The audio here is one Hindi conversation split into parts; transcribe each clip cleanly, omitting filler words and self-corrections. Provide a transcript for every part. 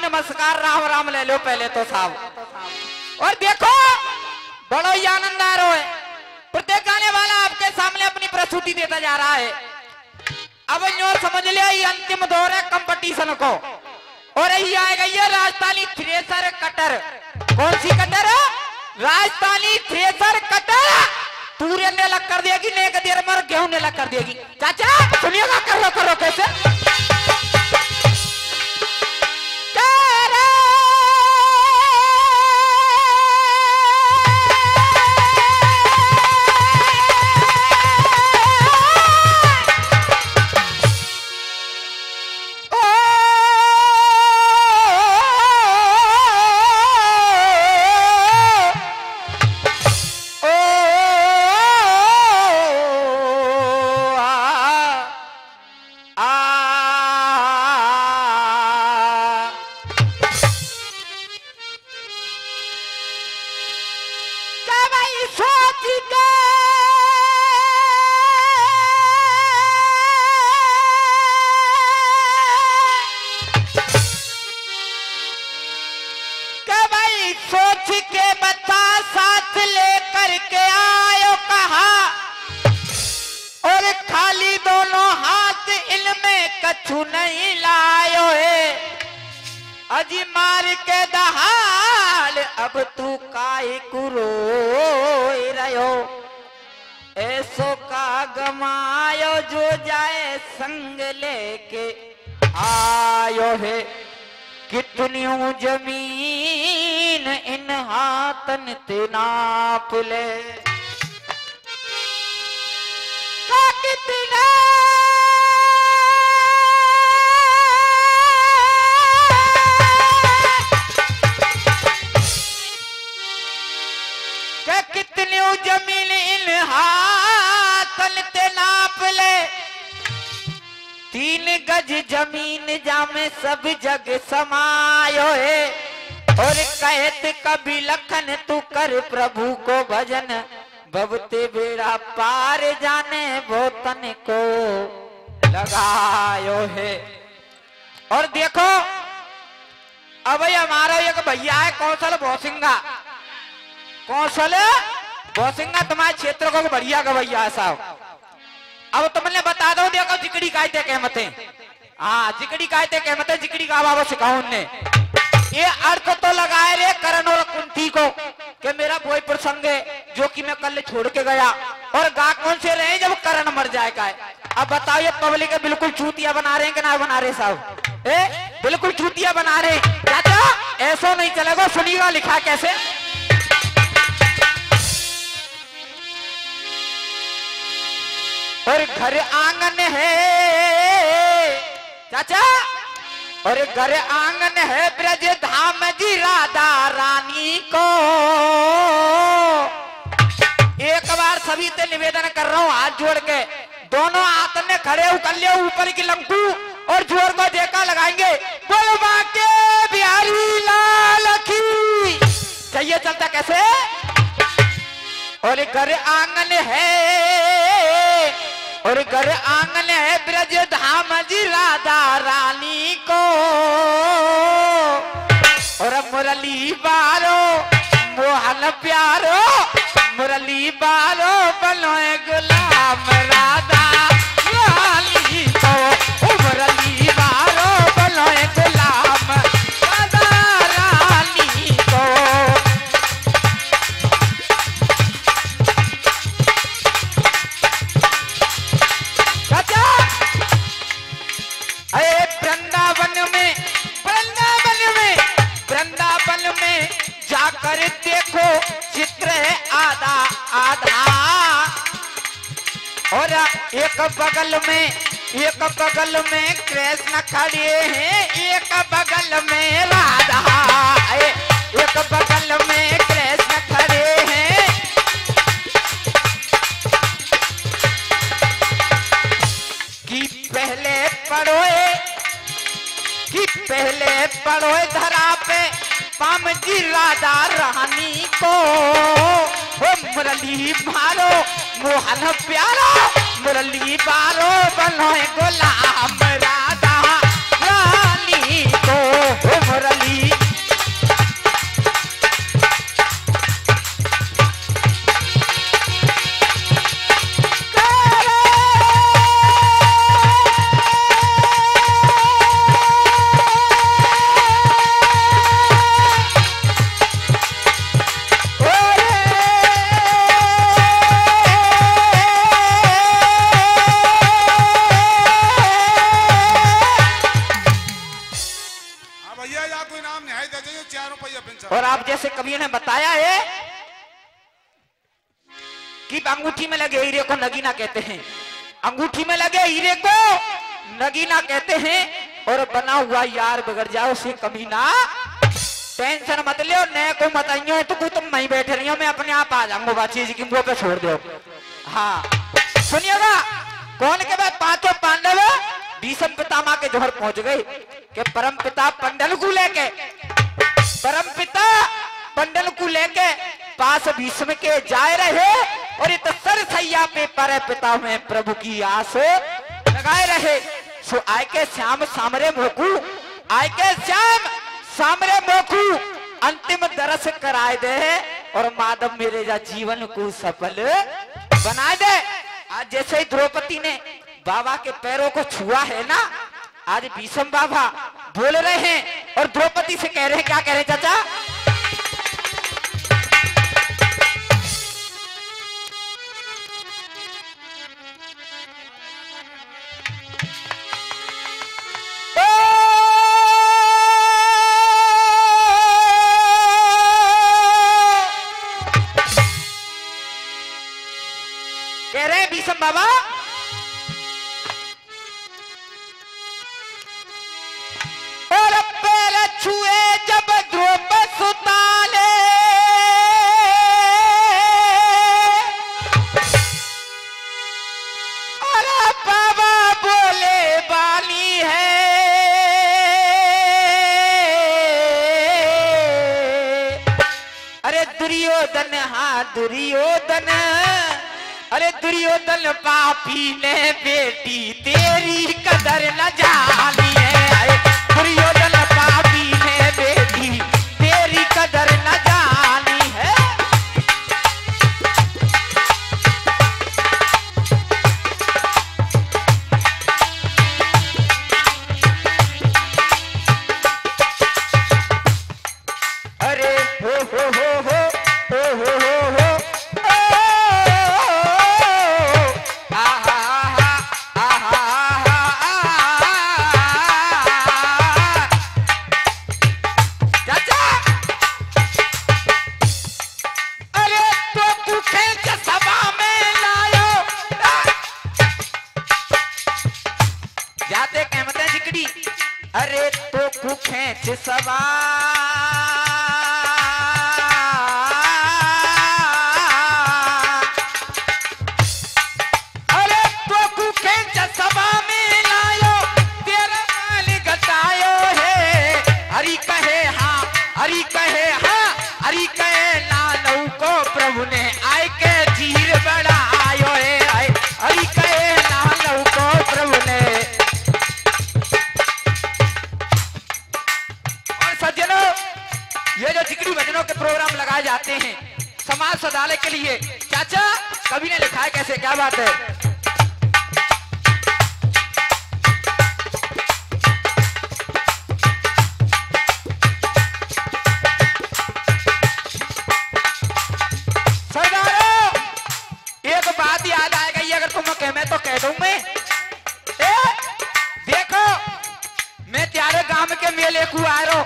नमस्कार राम राम ले लो पहले तो साहब। और देखो बड़ा ही आनंद आ रहा है, प्रत्येक गाने वाला आपके सामने अपनी प्रस्तुति देता जा रहा है। अब यूं समझ लिया ये अंतिम दौर है कंपटीशन को, और यही आएगा ये राजस्थानी थ्रेसर कटर। कौन सी कटर? Rajasthani thresher cutter. तूरे ने लग कर देगी, नेक देर मर गेहूं ने लग कर देगी। चाचा सुनिएगा, करो कैसे। कछु नहीं लायो है अजी मार के दहाड़, अब तू काहे कुरो रहो। ऐसो का गमायो जो जाए संग लेके आयो है। कितनी जमीन इन हाथन ते नाप ले। कितना जमीन इन हाथन ते नाप ले। 3 गज जमीन जामे सब जग समायो है। और कहत कभी लखन तू कर प्रभु को भजन, बबते बेड़ा पार जाने वो तन को लगायो है। और देखो अब हमारा एक भैया है कौशल भोसिंगा। कौशल भोसिंगा तुम्हारे क्षेत्र को बढ़िया गवैया है साहब। अब तुमने बता दो, देखो जिकड़ी कायते कहमते। हाँ जिकड़ी कायते कहमते, जिकड़ी का बाबा सिखाओ ने। ये अर्थ तो लगाए रे करण और कुंती को कि मेरा कोई प्रसंग है जो कि मैं कल छोड़ के गया, और गा कौन से रहे जब करण मर जाएगा। अब बताओ ये पब्लिक बिल्कुल चूतिया बना रहे हैं कि ना बना रहे साहब? बिल्कुल चूतिया बना रहे। चाचा ऐसा नहीं चलेगा, सुनिएगा लिखा कैसे। और घर आंगन है चाचा, और घर आंगन है ब्रज धाम जी राधा रानी को। एक बार सभी से निवेदन कर रहा हूं हाथ जोड़ के, दोनों हाथ में खड़े कर ले ऊपर की लंकू और जोर को देखा लगाएंगे। बोल बाके बिहारी लाल की। चाहिए चलता कैसे? और घर आंगन है, और घर आंगन है ब्रज धाम जी राधा रानी को। और मुरली बारो मोहन प्यारो, मुरली बारो बनोए गुलाम राधा रानी को। मुरली बारो बनोए गुलाम राधा रानी को। वृंदावन में जाकर देखो चित्र है आधा आधा। और एक बगल में कृष्ण खड़े हैं, एक बगल में राधा, एक बगल में कृष्ण खड़े हैं। कि पहले पड़ोए धरा पे पाम जी राधा रानी को। वो मुरली मारो मोहन प्यारो, मुरली मारो बनोए गुलाम राधा रानी को। वो मुरली और आप जैसे कवि ने बताया है कि अंगूठी में लगे हीरे को नगीना कहते हैं, अंगूठी में लगे हीरे को नगीना कहते हैं। और बना हुआ यार बिगड़ जाओ उसे कमीना। टेंशन मत लियो, नए को मत आइयो तो कोई तुम नहीं बैठे रही हो, मैं अपने आप आ जाऊंगा बातचीत की मुंह पे छोड़ दो। हाँ सुनिएगा, कौन के बाद पांचों पांडव भीष्म पितामह के जोहर पहुंच गए कि परम पिता पंडल को लेके, परम पिता पंडल को लेके पास भीष्म के जाए रहे। और इत सरसैया पे पर पिता में प्रभु की आस लगाए रहे। सो आय के श्याम सामरे मोकू, आय के श्याम सामरे मोकू अंतिम दरस कराए दे। और माधव मेरे जा जीवन को सफल बनाए दे। आज जैसे ही द्रौपदी ने बाबा के पैरों को छुआ है ना, आज भीष्म बाबा बोल रहे हैं और द्रौपदी से कह रहे हैं, क्या कह रहे हैं चाचा? कह रहे हैं भीष्म बाबा, छुए जब द्रौपदी सुताले, अरे बाबा बोले बाली है। अरे दुर्योधन, हाँ दुर्योधन, अरे दुर्योधन पापी ने बेटी तेरी कदर न जानी है। दुर्योधन पापी ने बेटी तेरी कदर न जानी है। अरे हो हो हो हो हो हो हो हो अरे तो को खेच सवा, अरे तो को खेच सभा में लायो, तेरा माल घटायो है। हरि कहे हाँ, हरि कहे हाँ, हरि कहे लालू को प्रभु ने आय के कवि ने लिखा है कैसे, क्या बात है। एक बात याद आ गई, अगर तुम कह तो कह दूं मैं। देखो मैं त्यारे गांव के मेले को आ रो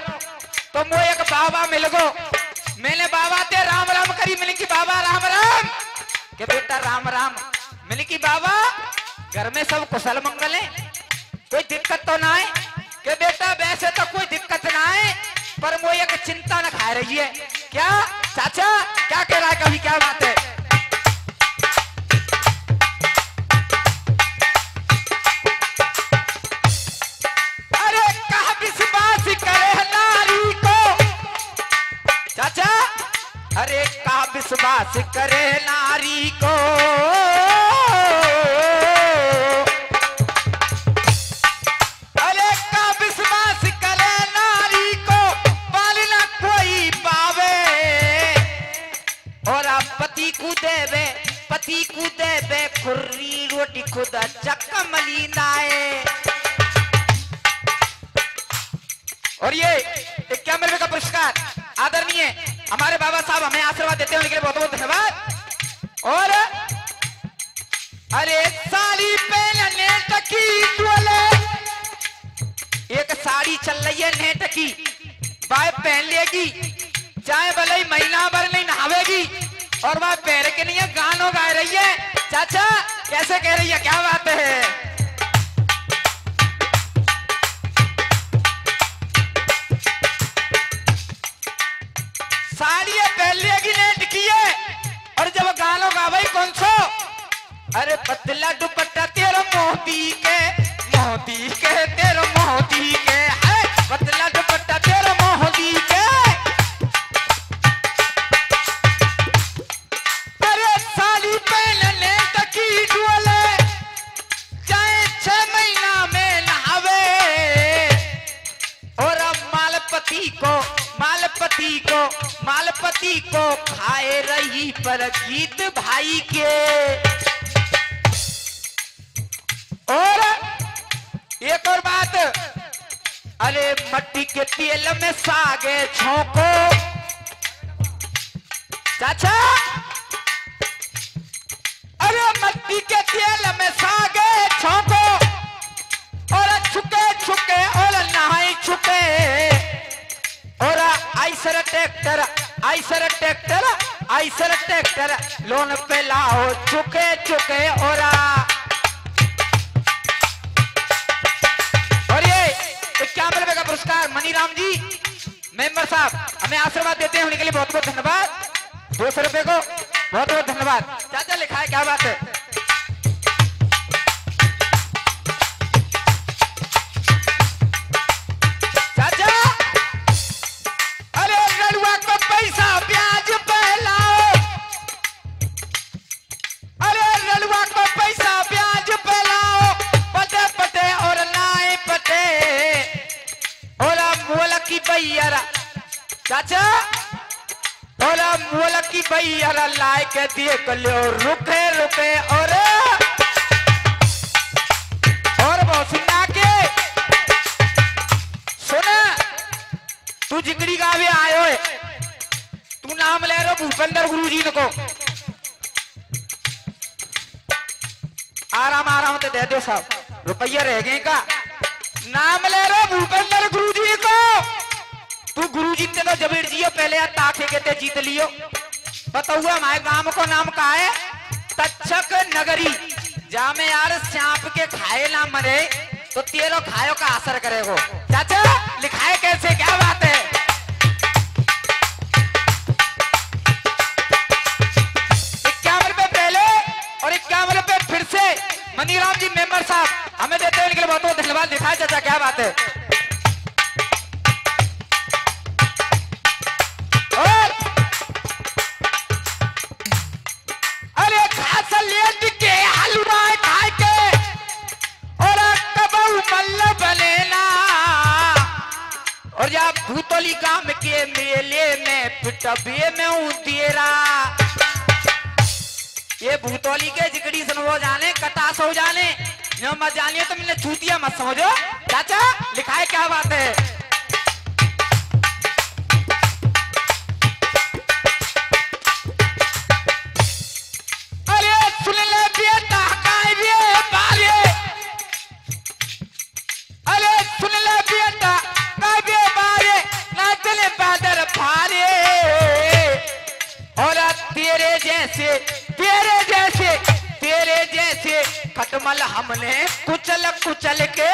तो मो एक बाबा मिल गो। मैंने बाबा ते राम राम करी, मिली की बाबा राम राम के बेटा राम राम। मिली की बाबा घर में सब कुशल मंगल है, कोई दिक्कत तो ना है के बेटा। वैसे तो कोई दिक्कत ना है पर वो एक चिंता न खा रही है। क्या चाचा क्या कह रहा है कभी, क्या बात है। चाचा अरे का विश्वास करे नारी को, अरे का विश्वास करे नारी को पालना कोई पावे। और आप पति को देवे खुर्री रोटी खुदा चक्का मलीनाए। और ये 51 रुपए का पुरस्कार आदरणीय हमारे बाबा साहब हमें आशीर्वाद देते हैं, उनके लिए बहुत बहुत धन्यवाद। और अरे साड़ी पहनने टकी डोले, एक साड़ी चल रही है नेट की, वह पहन लेगी चाहे भले ही महीना भर नहीं नहावेगी, और वह पहन के नहीं गानों गा रही है। चाचा कैसे कह रही है, क्या बात है। साड़ी पहलेगी नेट की है, और जब गानों गा भाई कौन सो, अरे पतला दुपट्टा तेरा मोती के तेरा मोती के है, पतला दुपट्टा तेरा मोती के। अरे साड़ी पहनने तकी डोले चाहे 6 महीना में नहावे। और अब मालपति को खाए रही पर गीत भाई के। और एक और बात, अरे मट्टी के तेल में सागे छोंको। चाचा अरे मट्टी के तेल में सागे छोंको, और छुके छुके और नहाई छुके। और आइसर ट्रैक्टर लोन पे लाओ चुके। और ये 51 रुपए का पुरस्कार मनीराम जी मेंबर साहब हमें आशीर्वाद देते हैं, उनके लिए बहुत बहुत धन्यवाद। 200 रुपए को बहुत बहुत धन्यवाद। चाचा लिखा है, क्या बात है। चाचा अरे लड़ुआ को पैसा ब्याज पे लाओ, अरे लड़ुआ को पैसा ब्याज पे लाओ। पटे पटे और नाए पटे और मोल की बैरा। चाचा और मोल की बैरा लाए के देख लो रुके रुके। और बौसिंगा के सुना, तू जिंगड़ी गावे आयो है, तू नाम ले रहा भूपेंद्र गुरुजी को। आराम से दे दो साहब, रुपया रह गए का। नाम ले रहा भूपेंद्र गुरुजी को। तू गुरुजी ने तो जबीर जी पहले ताखे के ते जीत लियो। बताऊआ हमारे गांव को नाम का है तक्षक नगरी। जा में यार सांप के खाए ना मरे तो तेरो खायो का असर करेगो। चाचा लिखाए कैसे, क्या बात है। 51 रुपए पहले और 51 रुपए फिर से मनीराम जी मेंबर साहब हमें देते हैं, उनके लिए बहुत बहुत धन्यवाद। लिखाए चाचा, क्या बात है। और अरे घास लेट के हलवा खा के और कबऊ मल्ल बनेना। और जब भूतोली गांव के मेले में पिटबे में उतेरा, ये भूतौली के जिगड़ी सुन वो जाने कटास हो जाने जो मत जानिए तो मैंने छूतिया मत समझो। चाचा लिखा है क्या बात है। अरे सुन ले बेटा काय रे बारे, अरे सुन ले बेटा काय रे बारे ना चले बादर फारे। और तेरे जैसे खटमल हमने कुचल कुचल के।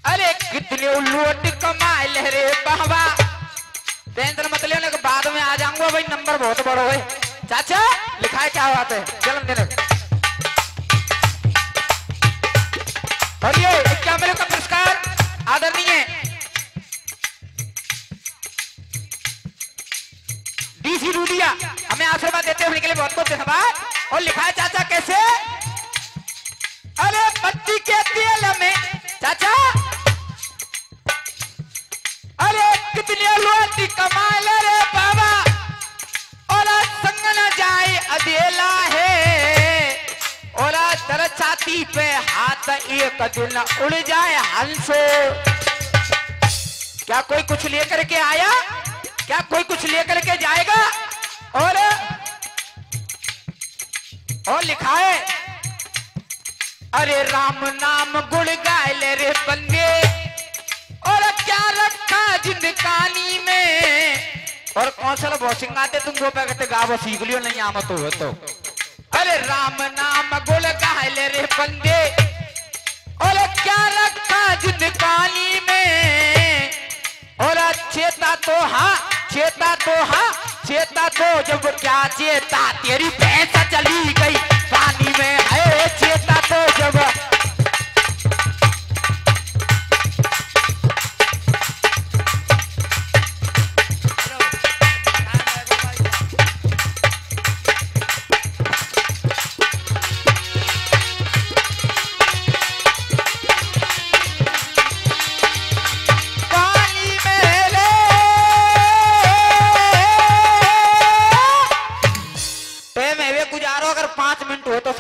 अरे कितने उल्लूट कमाए ले रे बाबा। टेंशन मत लेने के बाद में आ जाऊंगा भाई, नंबर बहुत बड़ा है। चाचा लिखा है क्या बात है जन्मदिन। और ये 51 का पुरस्कार आदरणीय डीसी रूडिया हमें आशीर्वाद देते हुए के लिए बहुत बहुत धन्यवाद। और लिखा है चाचा कैसे। अरे बत्ती के तेल में चाचा, अरे कितने रोटी कमा ले रे बाबा। और संग न जाए अधेला है। और दर छाती पे हाथ एक दिन उड़ जाए हंसो। क्या कोई कुछ लेकर के आया, क्या कोई कुछ लेकर के जाएगा। और लिखा है अरे राम नाम गुण गाए ले रे बंदे। और क्या रखा जिंदगानी में। और कौशल बॉसिंग आते तुम वो पे कहते गावो सीख लियो नहीं आमत हो तो। अरे राम नाम गुण गाए ले रे बंदे। और क्या रखा जिंदगानी में। और चेता तो हाँ, चेता तो हाँ, चेता तो जब क्या चेता तेरी भैंस चली गई पानी में है। चेता तो जब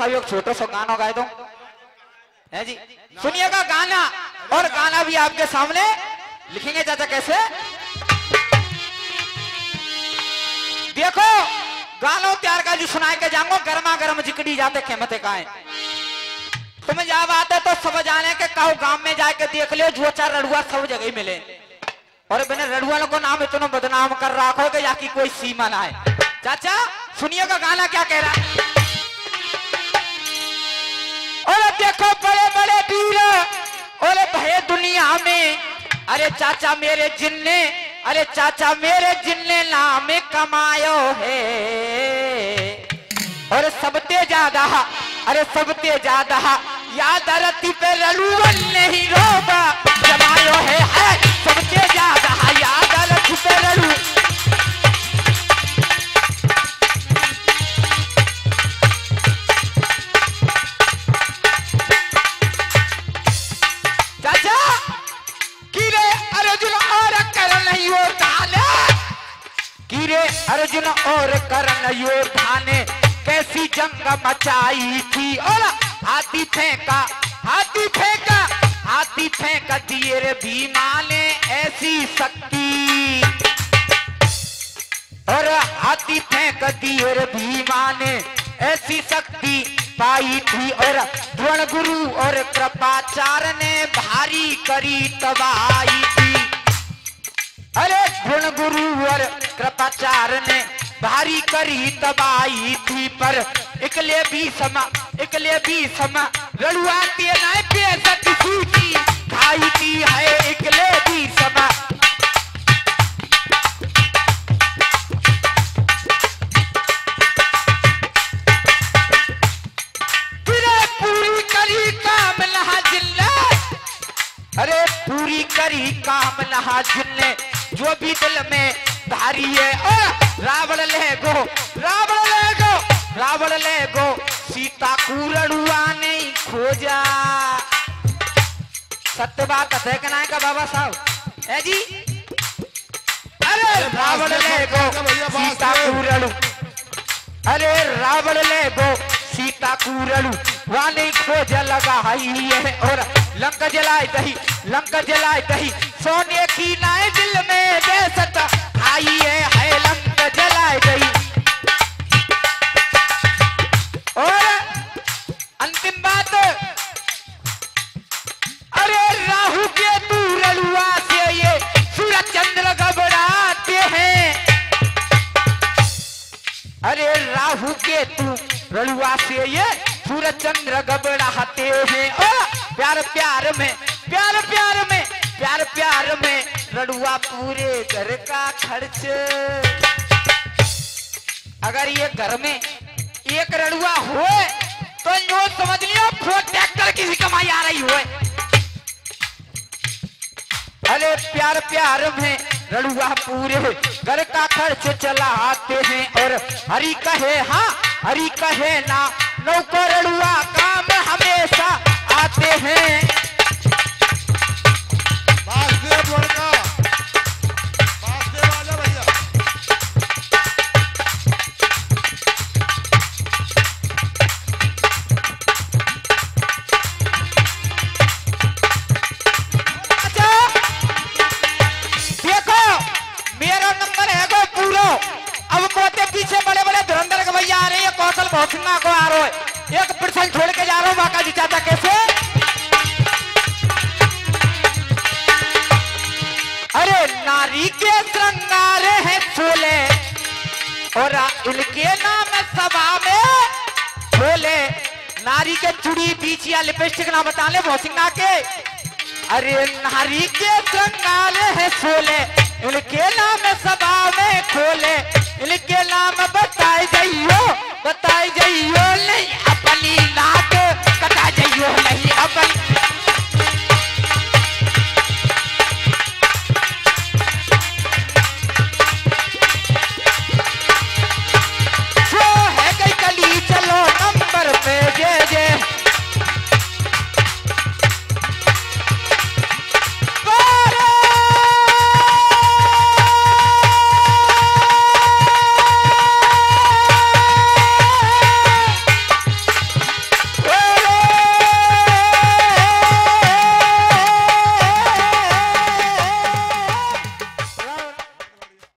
एक छोटा सा गाना गाए दो है जी। सुनिएगा गाना। और गाना भी आपके सामने लिखेंगे चाचा कैसे। देखो गाना प्यार का जो सुनाए के जाऊंगा गर्मा गर्म जिकड़ी जाते खेमते काए। तुम्हें जब आते तो सब जाने के काऊ गांव में जाके देख लियो जो चार रड़ुआ सब जगह मिले। और मैंने रड़ुआ को नाम इतना बदनाम कर रखो कि यहाँ की कोई सीमा ना है। चाचा सुनिएगा गाना क्या कह रहा है। और देखो बड़े बड़े वीर और भय दुनिया में। अरे चाचा मेरे जिन्ने, अरे चाचा मेरे जिन्ने नाम कमायो है। और सबते ज्यादा, अरे सबते ज्यादा याद रती पे रड़ुवन नहीं रोबा जमायो है। सबते ज्यादा याद रती पे रड़ू। अर्जुन और कर्ण योद्धा ने कैसी जंग मचाई थी। और हाथी फेंका, हाथी फेंका, हाथी फेंक दिए रे भीमा ने ऐसी शक्ति। और हाथी फेंक दिए रे भीमा ने ऐसी शक्ति पाई थी। और द्रोण गुरु और कृपाचार्य ने भारी करी तबाही थी। अरे द्रोण गुरु और कृपाचार्य ने भारी करी तबाही थी। पर इकले भी समा रड़ुआ तेना बेसत सूची खाई थी है। इकले भी समा पूरी करी काम नहा जिल्ले। अरे पूरी करी काम नहा जिल्ले जो भी दिल में धारी है। रावण ले गो, रावण ले गो, रावण ले गो सीता को रड़ुआ नहीं खोजा। सत्य बात है कि ना का बाबा साहब है जी। अरे रावण ले गो सीता कूरलू, अरे रावण ले गो सीता कूरलू, वाली खोज लगा है और लंक जलाए दही, लंक जलाए दही, सोने की नाय दिल में बेसत आई है लंक जलाए दही। और अंतिम बात, अरे राहु के तू रलुआ से ये सूरज चंद्र घबराते हैं, अरे राहु के तू रलुआ से ये सूरज चंद्र घबराते हैं। ओ प्यार प्यार में, प्यार प्यार में, प्यार प्यार में रड़ुआ पूरे घर का खर्च। अगर ये घर में एक रड़ुआ हो तो यो समझ लियो 4 ट्रैक्टर की कमाई आ रही हो। अरे प्यार प्यार में रड़ुआ पूरे घर का खर्च चलाते हैं और हरि कहे हाँ हरि कहे ना, नौकर रड़ुआ काम हमेशा आते हैं। वासुदेव लड़का, वासुदेव आजा भैया। अच्छा देखो मेरा नंबर है गो पूरा, अब मोते पीछे बड़े बड़े धुरंधर के भैया आ रहे हैं, कौशल भौसिंगा को आ रहा है, एक परसेंट छोड़ के जा रहा हूँ बाका जी चाचा कैसे। अरे नारी के श्रृंगार है छोले और इनके नाम सभा में बोले, नारी के चूड़ी बीच या लिपस्टिक ना बता ले भौसिंगा के। अरे नारी के श्रृंगार है छोले, इनके नाम सभा में खोले, इनके नाम बताए जाइयो नहीं